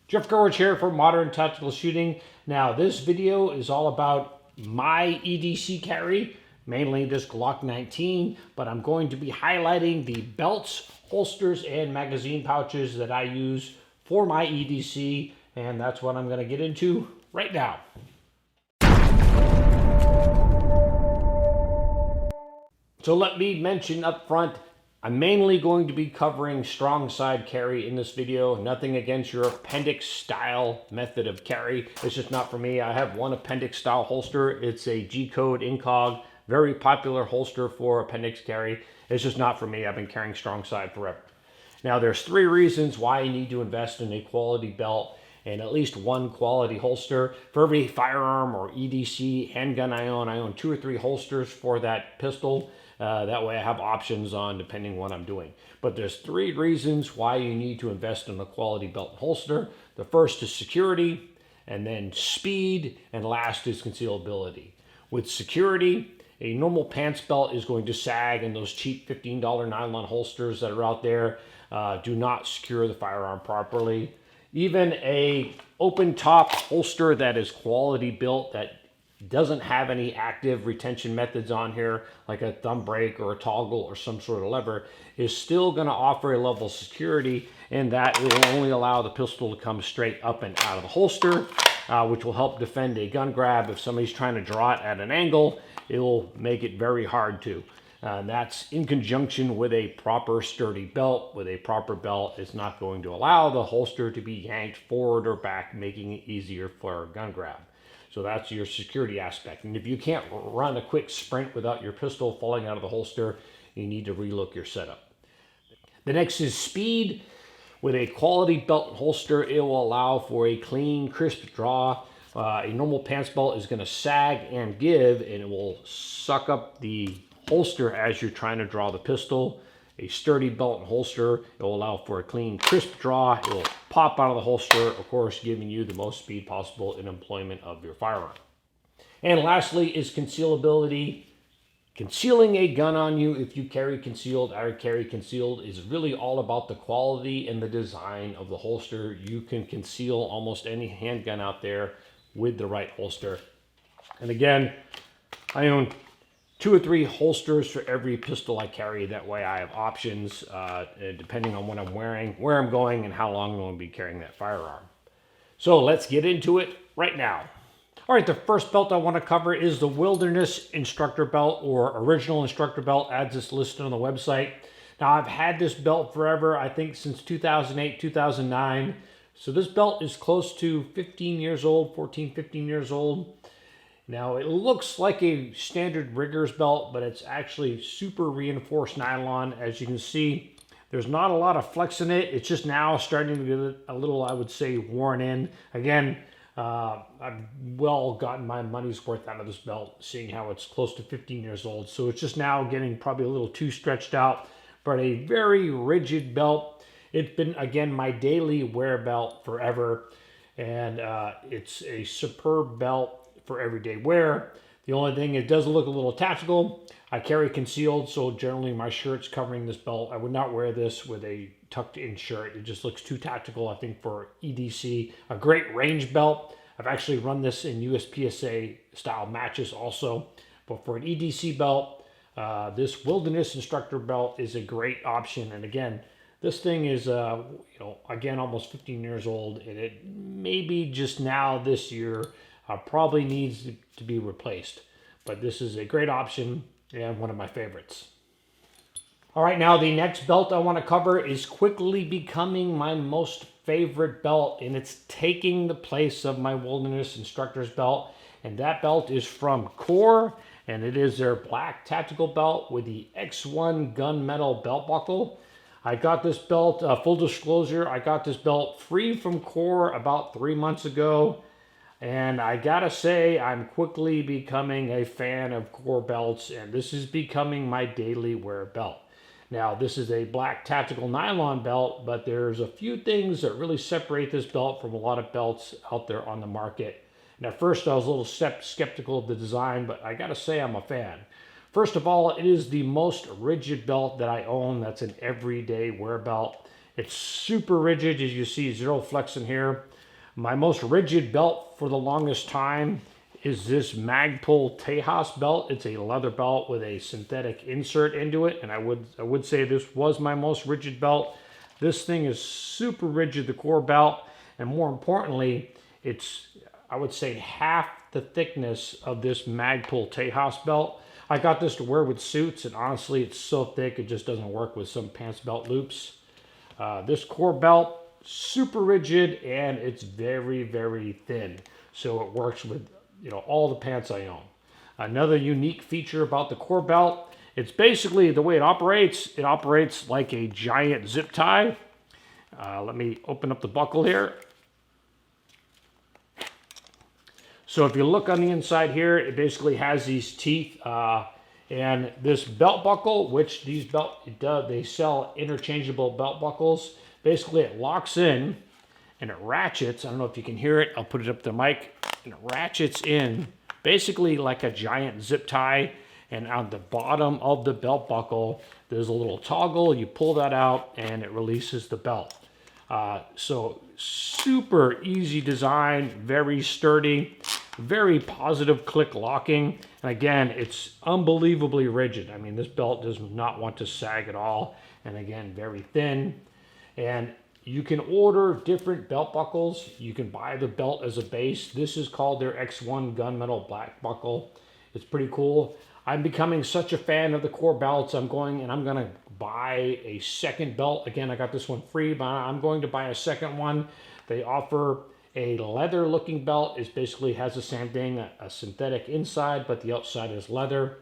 Jeff Gerwich here for Modern Tactical Shooting. Now this video is all about my EDC carry, mainly this Glock 19, but I'm going to be highlighting the belts, holsters, and magazine pouches that I use for my EDC, and that's what I'm going to get into right now. So let me mention up front, I'm mainly going to be covering strong side carry in this video. Nothing against your appendix style method of carry. It's just not for me. I have one appendix style holster. It's a G-code incog, very popular holster for appendix carry. It's just not for me. I've been carrying strong side forever. Now there's 3 reasons why you need to invest in a quality belt and at least one quality holster. For every firearm or EDC handgun I own 2 or 3 holsters for that pistol. That way I have options on depending what I'm doing. But there's 3 reasons why you need to invest in a quality belt and holster. The first is security, and then speed, and last is concealability. With security, a normal pants belt is going to sag, and those cheap $15 nylon holsters that are out there do not secure the firearm properly. Even a open top holster that is quality built, that doesn't have any active retention methods on here, like a thumb brake or a toggle or some sort of lever, is still going to offer a level of security, and that it will only allow the pistol to come straight up and out of the holster, which will help defend a gun grab. If somebody's trying to draw it at an angle, it will make it very hard to. And that's in conjunction with a proper sturdy belt. With a proper belt, it's not going to allow the holster to be yanked forward or back, making it easier for a gun grab. So that's your security aspect. And if you can't run a quick sprint without your pistol falling out of the holster, you need to relook your setup. The next is speed. With a quality belt and holster, it will allow for a clean, crisp draw. A normal pants belt is going to sag and give, and it will suck up the holster as you're trying to draw the pistol. A sturdy belt and holster, it will allow for a clean, crisp draw. It will pop out of the holster, of course, giving you the most speed possible in employment of your firearm. And lastly is concealability. Concealing a gun on you, if you carry concealed or carry concealed, is really all about the quality and the design of the holster. You can conceal almost any handgun out there with the right holster. And again, I own 2 or 3 holsters for every pistol I carry. That way I have options depending on what I'm wearing, where I'm going, and how long I'm going to be carrying that firearm. So let's get into it right now. All right, the first belt I want to cover is the Wilderness Instructor Belt, or Original Instructor Belt, as it's listed on the website. Now I've had this belt forever, I think since 2008, 2009. So this belt is close to 15 years old, 14, 15 years old. Now, it looks like a standard rigger's belt, but it's actually super reinforced nylon. As you can see, there's not a lot of flex in it. It's just now starting to get a little, I would say, worn in. Again, I've well gotten my money's worth out of this belt, seeing how it's close to 15 years old. So it's just now getting probably a little too stretched out, but a very rigid belt. It's been, again, my daily wear belt forever, and it's a superb belt for everyday wear. The only thing, it does look a little tactical. I carry concealed, so generally my shirt's covering this belt. I would not wear this with a tucked in shirt. It just looks too tactical, I think, for EDC. A great range belt. I've actually run this in USPSA style matches also. But for an EDC belt, this Wilderness Instructor Belt is a great option. And again, this thing is, again, almost 15 years old, and it maybe just now this year probably needs to be replaced. But this is a great option and one of my favorites. All right, now the next belt I want to cover is quickly becoming my most favorite belt, and it's taking the place of my Wilderness Instructor's Belt. And that belt is from Core, and it is their black tactical belt with the X1 gunmetal belt buckle. I got this belt, full disclosure, I got this belt free from Core about 3 months ago. And I gotta say, I'm quickly becoming a fan of Core belts, and this is becoming my daily wear belt. Now, this is a black tactical nylon belt, but there's a few things that really separate this belt from a lot of belts out there on the market. And at first, I was a little skeptical of the design, but I gotta say I'm a fan. First of all, it is the most rigid belt that I own. That's an everyday wear belt. It's super rigid, as you see, zero flex in here. My most rigid belt for the longest time is this Magpul Tejas belt. It's a leather belt with a synthetic insert into it, and I would say this was my most rigid belt. This thing is super rigid, the core belt, and more importantly, it's, I would say, half the thickness of this Magpul Tejas belt. I got this to wear with suits, and honestly, it's so thick it just doesn't work with some pants belt loops. This core belt, super rigid, and it's very, very thin, so it works with all the pants I own. Another unique feature about the core belt, it's basically the way it operates like a giant zip tie. Let me open up the buckle here. So if you look on the inside here, it has these teeth, and this belt buckle, which they sell interchangeable belt buckles. Basically, it locks in and it ratchets. I don't know if you can hear it. I'll put it up to the mic. And it ratchets in basically like a giant zip tie. And on the bottom of the belt buckle, there's a little toggle. You pull that out and it releases the belt. So super easy design, very sturdy, very positive click locking. And again, it's unbelievably rigid. I mean, this belt does not want to sag at all. And again, very thin. And you can order different belt buckles. You can buy the belt as a base. This is called their X1 gunmetal black buckle. It's pretty cool. I'm becoming such a fan of the core belts. I'm going to buy a second belt. Again, I got this one free, but I'm going to buy a second one. They offer a leather looking belt. It basically has the same thing, a synthetic inside, but the outside is leather,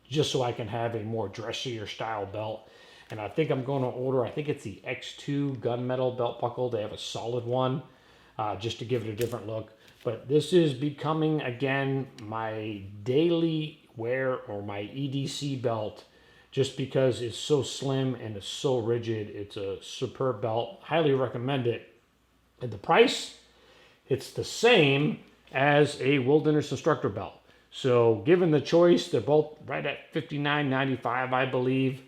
just so I can have a more dressier style belt. And I think I'm going to order, I think it's the X2 gunmetal belt buckle. They have a solid one, just to give it a different look. But this is becoming, again, my daily wear or my EDC belt, just because it's so slim and it's so rigid. It's a superb belt. Highly recommend it. And the price, it's the same as a wilderness instructor belt. So given the choice, they're both right at $59.95, I believe.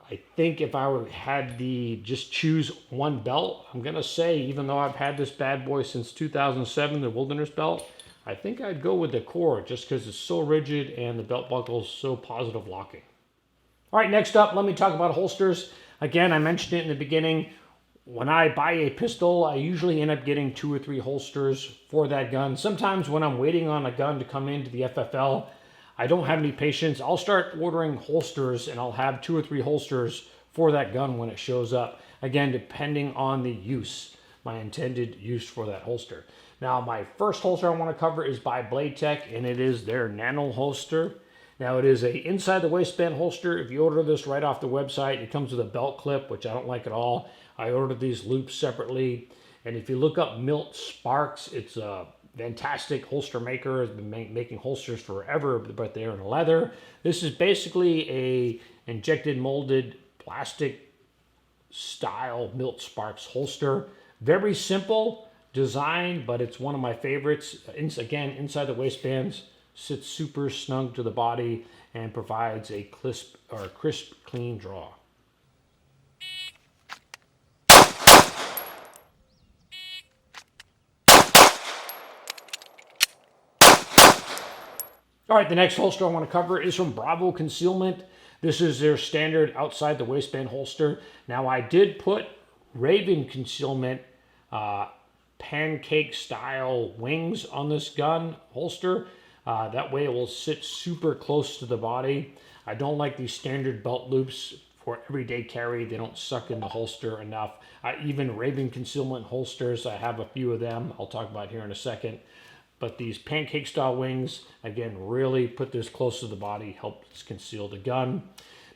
I think if I had to just choose one belt, I'm going to say, even though I've had this bad boy since 2007, the wilderness belt, I think I'd go with the core, just because it's so rigid and the belt buckle is so positive locking. All right, next up, let me talk about holsters. Again, I mentioned it in the beginning. When I buy a pistol, I usually end up getting 2 or 3 holsters for that gun. Sometimes when I'm waiting on a gun to come into the FFL, I don't have any patience. I'll start ordering holsters, and I'll have 2 or 3 holsters for that gun when it shows up. Again, depending on the use, my intended use for that holster. Now, my first holster I want to cover is by BladeTech, and it is their Nano holster. Now, it is a inside the waistband holster. If you order this right off the website, it comes with a belt clip, which I don't like at all. I ordered these loops separately. And if you look up Milt Sparks, it's a fantastic holster maker. Has been making holsters forever, but they're in leather. This is basically a injected molded plastic style Milt Sparks holster. Very simple design, but it's one of my favorites. Again, inside the waistbands, sits super snug to the body and provides a crisp, clean draw. All right, the next holster I want to cover is from Raven Concealment. This is their standard outside the waistband holster. Now, I did put Raven Concealment pancake style wings on this gun holster. That way it will sit super close to the body. I don't like these standard belt loops for everyday carry. They don't suck in the holster enough. Even Raven Concealment holsters, I have a few of them. I'll talk about here in a second. But these pancake style wings, again, really put this close to the body, helps conceal the gun.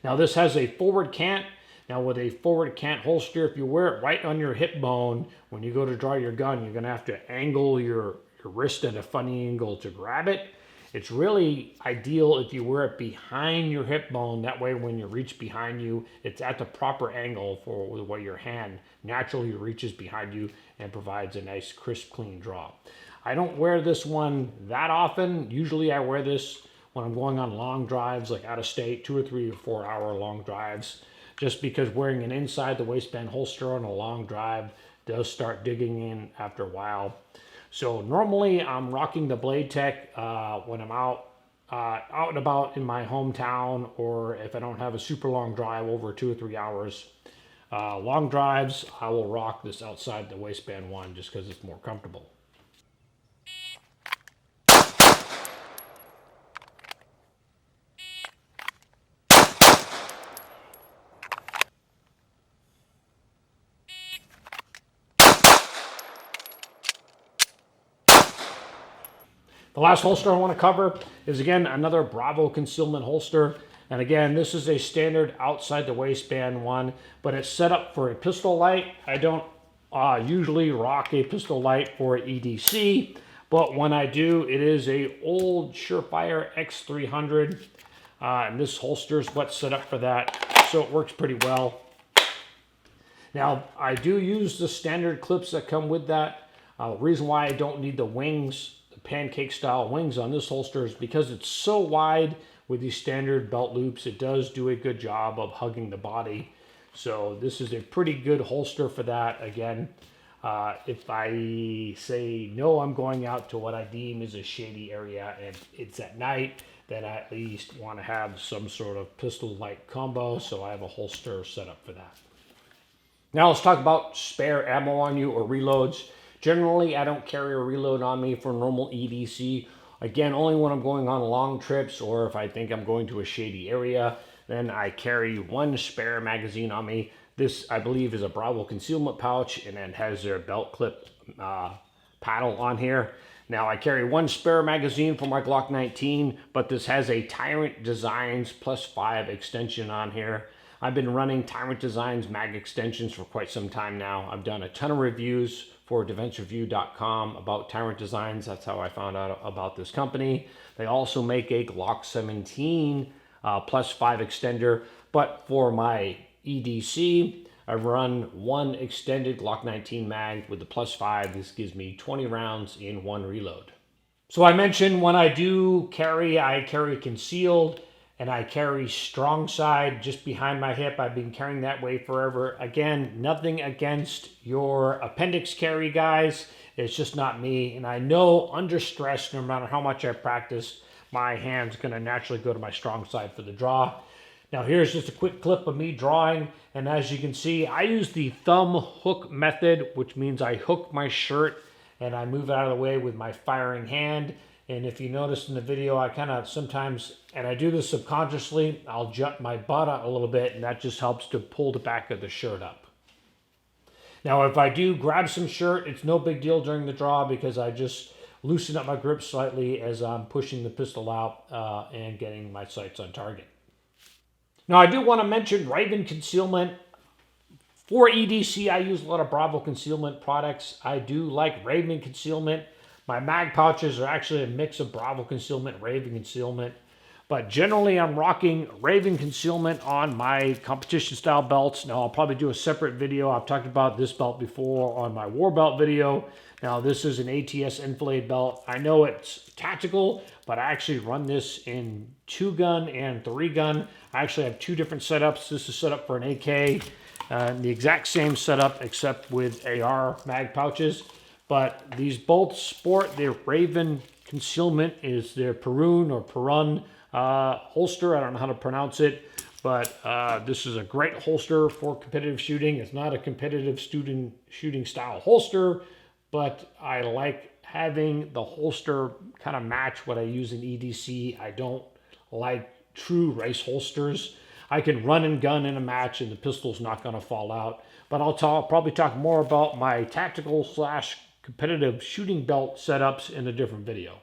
Now, this has a forward cant. Now, with a forward cant holster, if you wear it right on your hip bone, when you go to draw your gun, you're going to have to angle your wrist at a funny angle to grab it. It's really ideal if you wear it behind your hip bone. That way, when you reach behind you, it's at the proper angle for where your hand naturally reaches behind you and provides a nice, crisp, clean draw. I don't wear this one that often. Usually I wear this when I'm going on long drives, like out of state, 2 or 3 or 4 hour long drives. just because wearing an inside the waistband holster on a long drive does start digging in after a while. So normally I'm rocking the BladeTech when I'm out and about in my hometown, or if I don't have a super long drive over 2 or 3 hours. Long drives, I will rock this outside the waistband one just because it's more comfortable. The last holster I want to cover is, again, another Bravo Concealment holster. And again, this is a standard outside the waistband one, but it's set up for a pistol light. I don't usually rock a pistol light for EDC, but when I do, it is a old Surefire X300. And this holster is what's set up for that, so it works pretty well. Now, I do use the standard clips that come with that. The reason why I don't need the wings, pancake style wings on this holster, is because it's so wide with these standard belt loops. It does do a good job of hugging the body. So this is a pretty good holster for that. Again, if I say no, I'm going out to what I deem is a shady area and it's at night, then I at least want to have some sort of pistol light combo. So I have a holster set up for that. Now let's talk about spare ammo on you or reloads. Generally, I don't carry a reload on me for normal EDC. Again, only when I'm going on long trips or if I think I'm going to a shady area, then I carry one spare magazine on me. This, I believe, is a Bravo Concealment pouch and then has their belt clip paddle on here. Now, I carry one spare magazine for my Glock 19, but this has a Tyrant Designs +5 extension on here. I've been running Tyrant Designs mag extensions for quite some time now. I've done a ton of reviews for defensereview.com about Tyrant Designs. That's how I found out about this company. They also make a Glock 17 +5 extender, but for my EDC, I run one extended Glock 19 mag with the +5. This gives me 20 rounds in one reload. So I mentioned when I do carry, I carry concealed and I carry strong side just behind my hip. I've been carrying that way forever. Again, nothing against your appendix carry, guys. It's just not me. And I know under stress, no matter how much I practice, my hand's gonna naturally go to my strong side for the draw. Now here's just a quick clip of me drawing. And as you can see, I use the thumb hook method, which means I hook my shirt and I move out of the way with my firing hand. And if you noticed in the video, I kind of sometimes, and I do this subconsciously, I'll jut my butt out a little bit, and that just helps to pull the back of the shirt up. Now, if I do grab some shirt, it's no big deal during the draw because I just loosen up my grip slightly as I'm pushing the pistol out and getting my sights on target. Now, I do want to mention Raven Concealment. For EDC, I use a lot of Bravo Concealment products. I do like Raven Concealment. My mag pouches are actually a mix of Bravo Concealment, Raven Concealment. But generally, I'm rocking Raven Concealment on my competition style belts. Now, I'll probably do a separate video. I've talked about this belt before on my war belt video. Now, this is an ATS enfilade belt. I know it's tactical, but I actually run this in 2-gun and 3-gun. I actually have 2 different setups. This is set up for an AK. The exact same setup except with AR mag pouches. But these both sport their Raven Concealment is their Perun or Perun holster. I don't know how to pronounce it, but this is a great holster for competitive shooting. It's not a competitive shooting style holster, but I like having the holster kind of match what I use in EDC. I don't like true race holsters. I can run and gun in a match and the pistol's not going to fall out. But I'll probably talk more about my tactical / competitive shooting belt setups in a different video.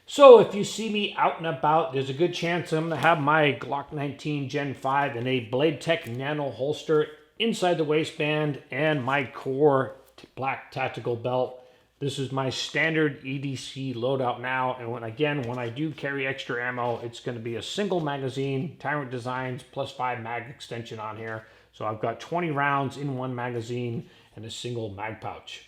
So if you see me out and about, there's a good chance I'm going to have my Glock 19 Gen 5 in a BladeTech Nano holster inside the waistband and my core black tactical belt. This is my standard EDC loadout now, and when I do carry extra ammo, it's going to be a single magazine, Tyrant Designs +5 mag extension on here. So I've got 20 rounds in one magazine and a single mag pouch.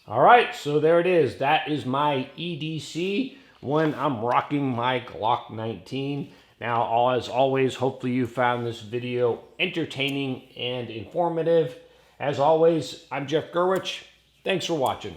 All right, so there it is. That is my EDC when I'm rocking my Glock 19. Now, as always, hopefully you found this video entertaining and informative. As always, I'm Jeff Gerwich. Thanks for watching.